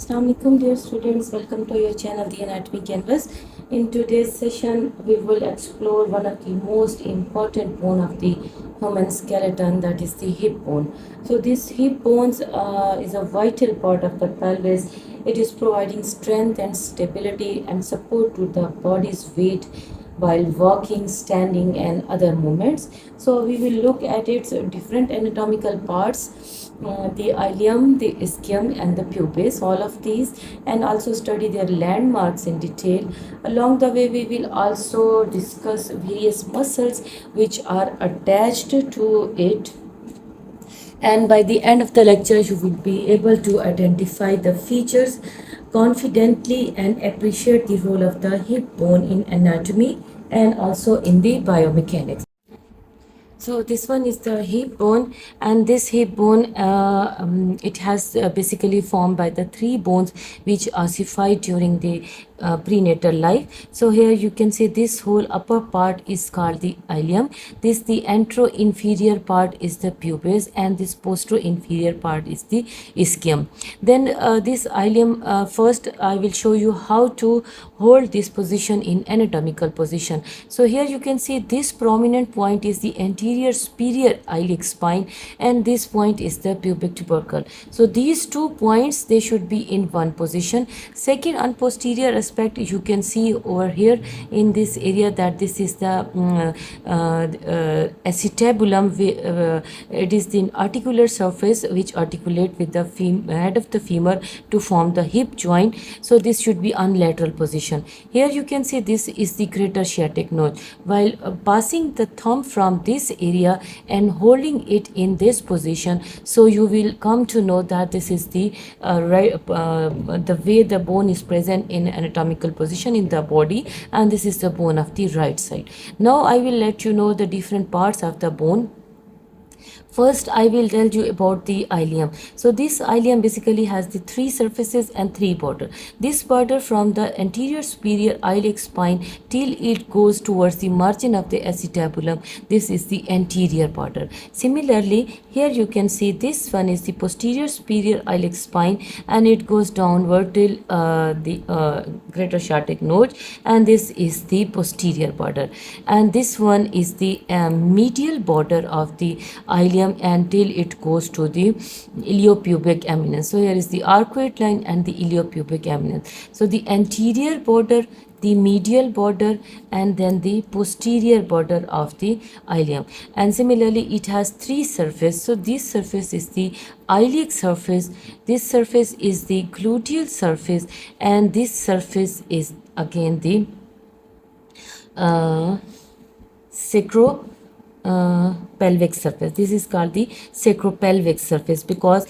Assalamualaikum dear students, welcome to your channel The Anatomy Canvas. In today's session, we will explore one of the most important bone of the human skeleton, that is the hip bone. So this hip bones is a vital part of the pelvis. It is providing strength and stability and support to the body's weight while walking, standing and other movements. So we will look at its different anatomical parts, the ilium, the ischium and the pubis, all of these, and also study their landmarks in detail. Along the way we will also discuss various muscles which are attached to it, and by the end of the lecture you will be able to identify the features confidently and appreciate the role of the hip bone in anatomy and also in the biomechanics. So this one is the hip bone, and this hip bone it has basically formed by the three bones which ossify during the prenatal life. So here you can see this whole upper part is called the ilium, this the antero-inferior part is the pubis, and this postero-inferior part is the ischium. Then this ilium, first I will show you how to hold this position in anatomical position. So here you can see this prominent point is the anterior superior iliac spine, and this point is the pubic tubercle. So these 2 points, they should be in one position. Second, on posterior aspect, you can see over here in this area that this is the acetabulum. It is the articular surface which articulate with the head of the femur to form the hip joint. So this should be on lateral position. Here you can see this is the greater sciatic notch. While passing the thumb from this area and holding it in this position, so you will come to know that this is the the way the bone is present in anatomical position in the body, and this is the bone of the right side. Now I will let you know the different parts of the bone. First, I will tell you about the ilium. So this ilium basically has the 3 surfaces and 3 border. This border from the anterior superior iliac spine till it goes towards the margin of the acetabulum. This is the anterior border. Similarly, here you can see this one is the posterior superior iliac spine, and it goes downward till the greater sciatic notch, and this is the posterior border. And this one is the medial border of the ilium until it goes to the iliopubic eminence. So here is the arcuate line and the iliopubic eminence. So the anterior border, the medial border, and then the posterior border of the ilium. And similarly it has 3 surfaces. So this surface is the iliac surface, this surface is the gluteal surface, and this surface is again the sacro pelvic surface. This is called the sacropelvic surface because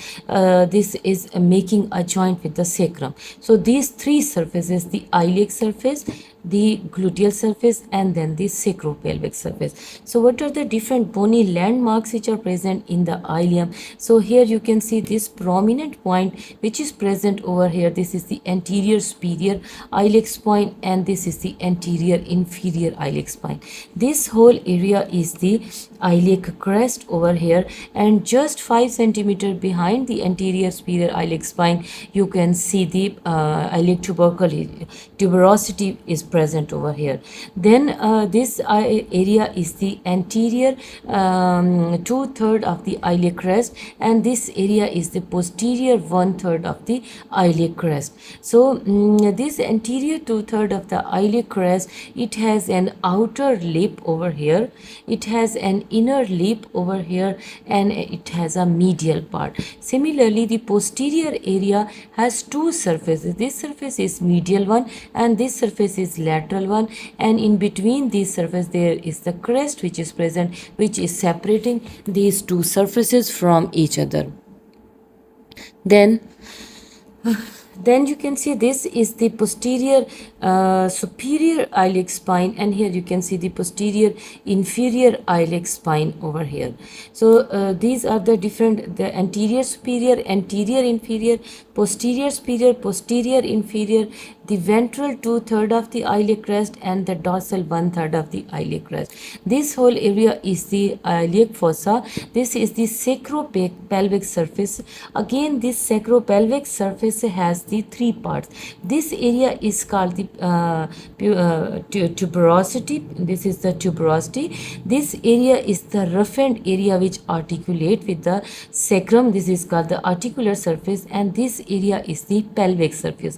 this is making a joint with the sacrum. So these 3 surfaces, the iliac surface, the gluteal surface, and then the sacropelvic surface. So what are the different bony landmarks which are present in the ilium? So here you can see this prominent point which is present over here. This is the anterior superior iliac spine, and this is the anterior inferior iliac spine. This whole area is the iliac crest over here, and just 5 centimeter behind the anterior superior iliac spine you can see the iliac tubercle. Tuberosity is present over here. Then this area is the anterior 2/3 of the iliac crest, and this area is the posterior 1/3 of the iliac crest. So this anterior 2/3 of the iliac crest, it has an outer lip over here, it has an inner lip over here, and it has a medial part. Similarly, the posterior area has 2 surfaces. This surface is medial one and this surface is lateral one, and in between these surfaces there is the crest which is present, which is separating these 2 surfaces from each other. Then you can see this is the posterior superior iliac spine, and here you can see the posterior inferior iliac spine over here. So these are the different, the anterior superior, anterior inferior, posterior superior, posterior inferior, the ventral 2/3 of the iliac crest, and the dorsal 1/3 of the iliac crest. This whole area is the iliac fossa. This is the sacropelvic surface. Again, this sacropelvic surface has the three parts. This area is called the tuberosity. This is the tuberosity. This area is the roughened area which articulate with the sacrum. This is called the articular surface, and this area is the pelvic surface.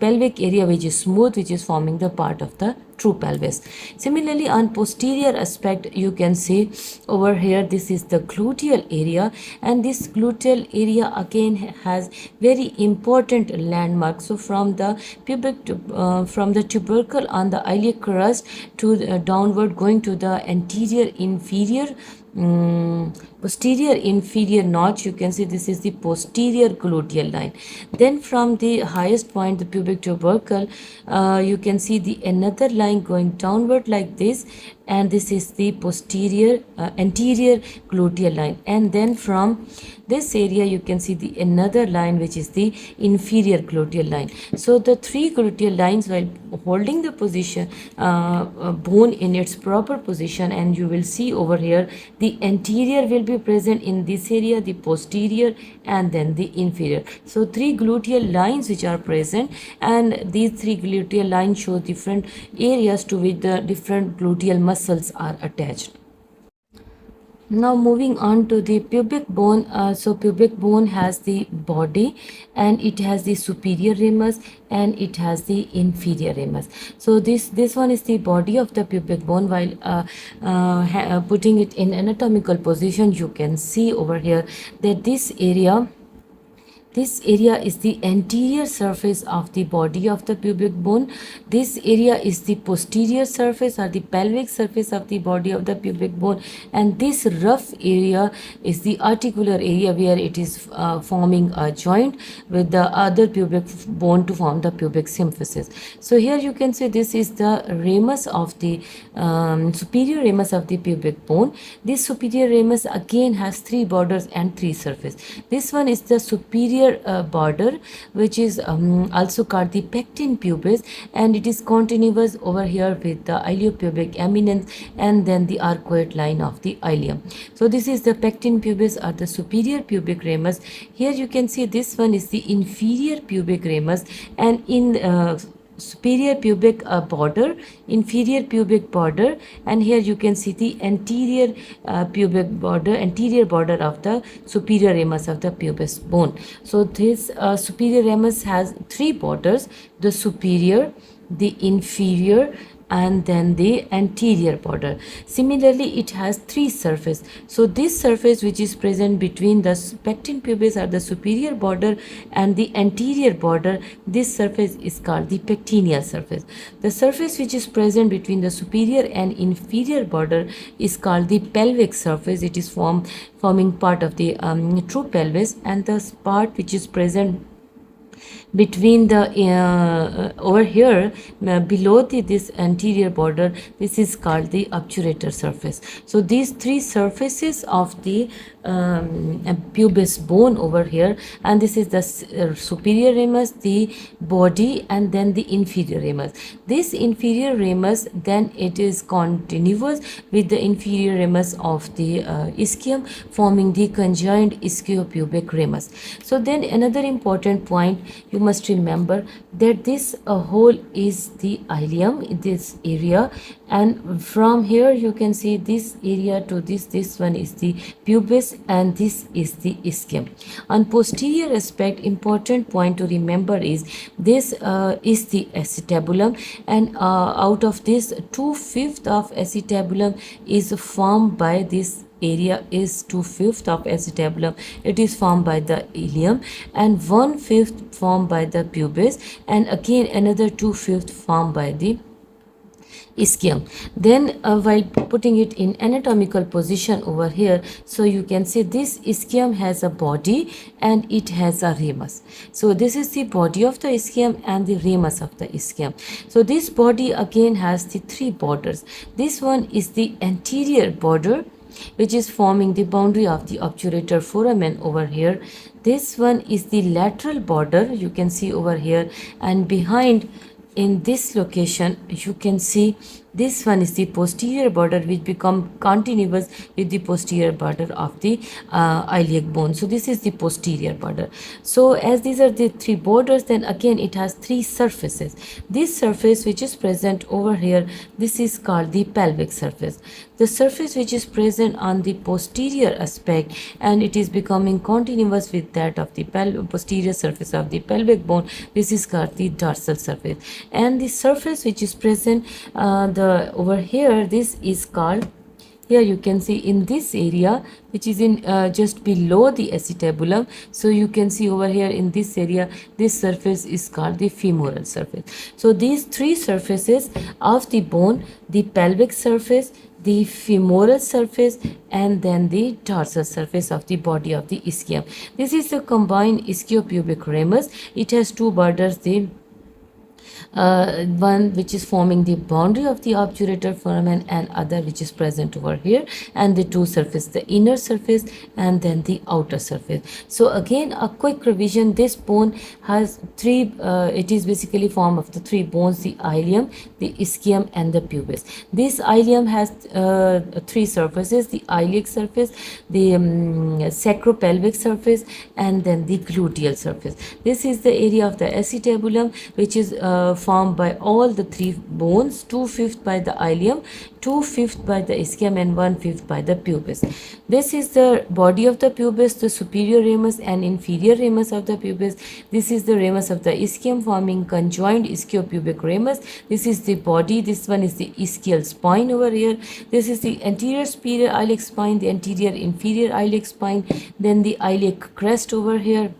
Pelvic area which is smooth, which is forming the part of the true pelvis. Similarly, on posterior aspect, you can see over here, this is the gluteal area, and this gluteal area again has very important landmarks. So from the pubic from the tubercle on the iliac crest to downward, going to the anterior inferior posterior inferior notch, you can see this is the posterior gluteal line. Then from the highest point, the pubic tubercle, you can see the another line going downward like this, and this is the posterior anterior gluteal line. And then from this area you can see the another line which is the inferior gluteal line. So the three gluteal lines, while holding the position bone in its proper position, and you will see over here the anterior will be present in this area, the posterior, and then the inferior. So three gluteal lines which are present, and these three gluteal lines show different areas to which the different gluteal muscles are attached. Now moving on to the pubic bone. So pubic bone has the body, and it has the superior ramus, and it has the inferior ramus. So this one is the body of the pubic bone. While putting it in anatomical position, you can see over here that this area is the anterior surface of the body of the pubic bone. This area is the posterior surface or the pelvic surface of the body of the pubic bone, and this rough area is the articular area where it is forming a joint with the other pubic bone to form the pubic symphysis. So here you can see this is the ramus of the superior ramus of the pubic bone. This superior ramus again has three borders and three surfaces. This one is the superior border, which is also called the pecten pubis, and it is continuous over here with the iliopubic eminence and then the arcuate line of the ilium. So this is the pecten pubis or the superior pubic ramus. Here you can see this one is the inferior pubic ramus, and in superior pubic border, inferior pubic border, and here you can see the anterior pubic border, anterior border of the superior ramus of the pubis bone. So this superior ramus has three borders: the superior, the inferior, and then the anterior border. Similarly, it has three surfaces. So this surface which is present between the pecten pubis or the superior border and the anterior border, this surface is called the pectineal surface. The surface which is present between the superior and inferior border is called the pelvic surface. It is forming part of the true pelvis, and the part which is present between the over here below this anterior border, this is called the obturator surface. So these three surfaces of the pubis bone over here, and this is the superior ramus, the body, and then the inferior ramus. This inferior ramus, then it is continuous with the inferior ramus of the ischium, forming the conjoined ischiopubic ramus. So then another important point you must remember that this whole is the ilium in this area, and from here you can see this area to this one is the pubis, and this is the ischium. On posterior aspect, important point to remember is this is the acetabulum, and out of this 2/5 of acetabulum is formed by this area is 2/5 of acetabulum. It is formed by the ilium, and 1/5 formed by the pubis, and again another 2/5 formed by the ischium. Then while putting it in anatomical position over here, so you can see this ischium has a body and it has a ramus. So this is the body of the ischium and the ramus of the ischium. So this body again has the three borders. This one is the anterior border, which is forming the boundary of the obturator foramen over here. This one is the lateral border, you can see over here, and behind in this location you can see this one is the posterior border, which become continuous with the posterior border of the iliac bone. So this is the posterior border. So as these are the three borders, then again it has three surfaces. This surface which is present over here, this is called the pelvic surface. The surface which is present on the posterior aspect and it is becoming continuous with that of the posterior surface of the pelvic bone, this is called the dorsal surface. And the surface which is present over here, this is called, here you can see in this area which is in just below the acetabulum. So you can see over here in this area, this surface is called the femoral surface. So these three surfaces of the bone, the pelvic surface, the femoral surface, and then the dorsal surface of the body of the ischium. This is the combined ischiopubic ramus. It has two borders, the one which is forming the boundary of the obturator foramen and other which is present over here, and the two surface, the inner surface and then the outer surface. So again a quick revision, this bone has three, it is basically formed of the three bones, the ilium, the ischium and the pubis. This ilium has three surfaces, the iliac surface, the sacropelvic surface and then the gluteal surface. This is the area of the acetabulum which is formed by all the three bones, 2/5 by the ilium, 2/5 by the ischium and 1/5 by the pubis. This is the body of the pubis, the superior ramus and inferior ramus of the pubis. This is the ramus of the ischium forming conjoined ischiopubic ramus. This is the body, this one is the ischial spine over here. This is the anterior superior iliac spine, the anterior inferior iliac spine, then the iliac crest over here.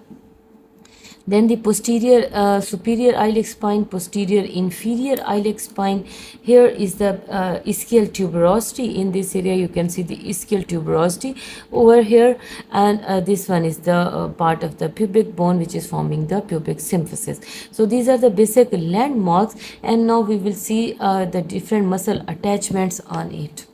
Then the posterior superior iliac spine, posterior inferior iliac spine. Here is the ischial tuberosity. In this area you can see the ischial tuberosity over here, and this one is the part of the pubic bone which is forming the pubic symphysis. So these are the basic landmarks, and now we will see the different muscle attachments on it.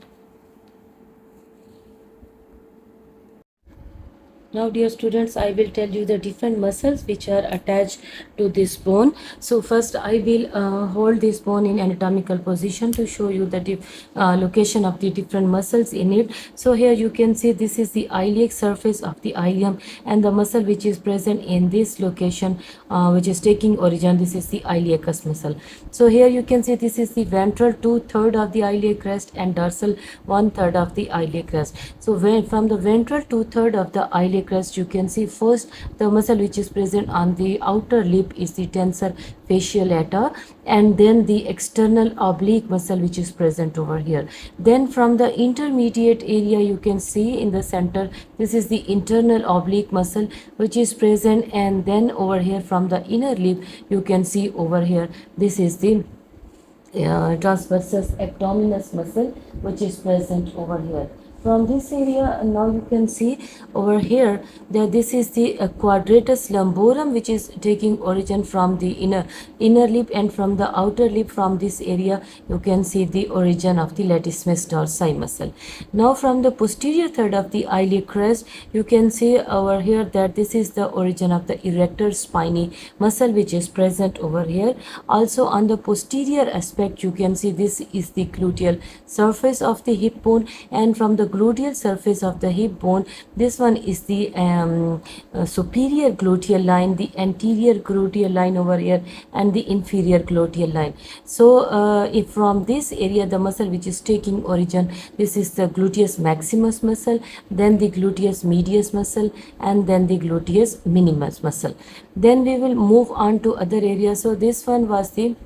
Now dear students, I will tell you the different muscles which are attached to this bone. So first I will hold this bone in anatomical position to show you the location of the different muscles in it. So here you can see this is the iliac surface of the ilium, and the muscle which is present in this location which is taking origin, this is the iliacus muscle. So here you can see this is the ventral 2/3 of the iliac crest and dorsal 1/3 of the iliac crest. So when from the ventral 2/3 of the iliac crest, you can see first the muscle which is present on the outer lip is the tensor fasciolata, and then the external oblique muscle which is present over here. Then from the intermediate area you can see in the center, this is the internal oblique muscle which is present, and then over here from the inner lip you can see over here, this is the transversus abdominis muscle which is present over here. From this area now you can see over here that this is the quadratus lumborum which is taking origin from the inner lip, and from the outer lip from this area you can see the origin of the latissimus dorsi muscle. Now from the posterior third of the iliac crest you can see over here that this is the origin of the erector spinae muscle which is present over here. Also on the posterior aspect you can see this is the gluteal surface of the hip bone, and from the gluteal surface of the hip bone, this one is the superior gluteal line, the anterior gluteal line over here, and the inferior gluteal line. So if from this area the muscle which is taking origin, this is the gluteus maximus muscle, then the gluteus medius muscle, and then the gluteus minimus muscle. Then we will move on to other areas. So this one was the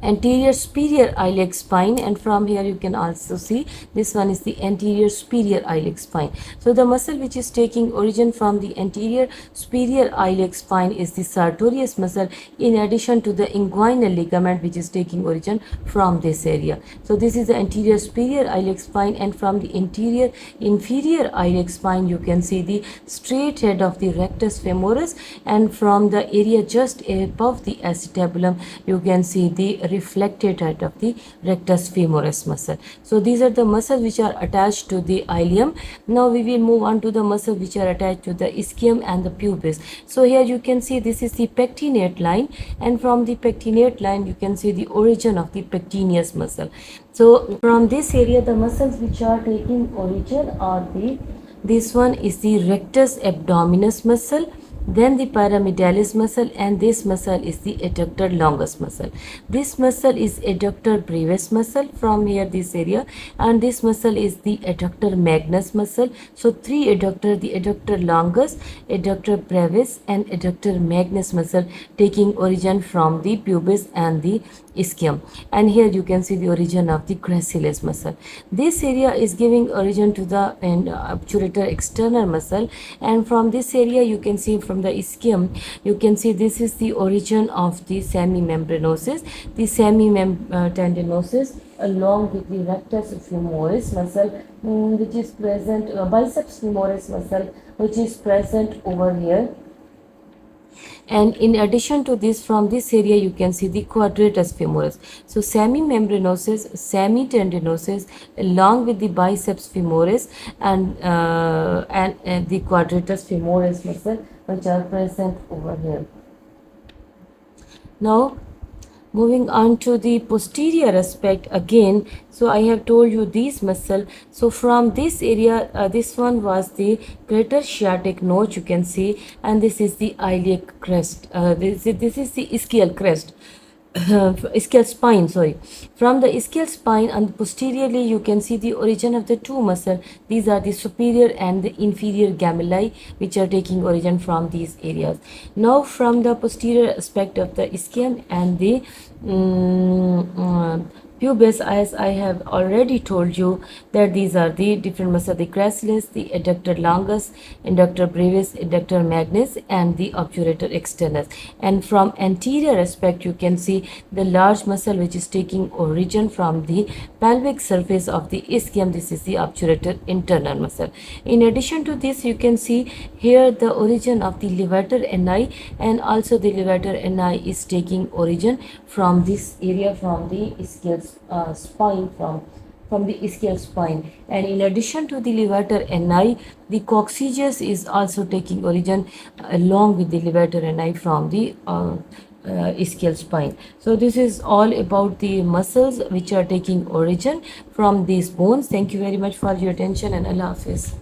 anterior superior iliac spine, and from here you can also see this one is the anterior superior iliac spine. So the muscle which is taking origin from the anterior superior iliac spine is the sartorius muscle, in addition to the inguinal ligament which is taking origin from this area. So this is the anterior superior iliac spine, and from the interior inferior iliac spine you can see the straight head of the rectus femoris, and from the area just above the acetabulum you can see the reflected height of the rectus femoris muscle. So these are the muscles which are attached to the ilium. Now we will move on to the muscles which are attached to the ischium and the pubis. So here you can see this is the pectinate line, and from the pectinate line you can see the origin of the pectineus muscle. So from this area the muscles which are taking origin are this one is the rectus abdominis muscle, then the pyramidalis muscle, and this muscle is the adductor longus muscle. This muscle is adductor brevis muscle from here this area, and this muscle is the adductor magnus muscle. So three adductor, the adductor longus, adductor brevis and adductor magnus muscle taking origin from the pubis and the ischium. And here you can see the origin of the gracilis muscle. This area is giving origin to the obturator external muscle, and from this area you can see from the ischium you can see this is the origin of the semimembranosus, the semimembranosus along with the rectus femoris muscle, which is present, biceps femoris muscle which is present over here. And in addition to this, from this area you can see the quadratus femoris. So semimembranosus, semitendinosus along with the biceps femoris and the quadratus femoris muscle which are present over here. Now moving on to the posterior aspect again, so I have told you these muscle. So from this area, this one was the greater sciatic notch you can see, and this is the iliac crest. This is the ischial crest. Ischial spine, sorry. From the ischial spine and posteriorly you can see the origin of the two muscle. These are the superior and the inferior gemelli which are taking origin from these areas. Now from the posterior aspect of the ischium and the pubis, as I have already told you that these are the different muscles, the gracilis, the adductor longus, adductor brevis, adductor magnus and the obturator externus. And from anterior aspect you can see the large muscle which is taking origin from the pelvic surface of the ischium. This is the obturator internal muscle. In addition to this you can see here the origin of the levator ani, and also the levator ani is taking origin from this area, from the ischial spine, from the ischial spine. And in addition to the levator ani, the coccygeus is also taking origin along with the levator ani from the ischial spine. So this is all about the muscles which are taking origin from these bones. Thank you very much for your attention, and Allah Hafiz.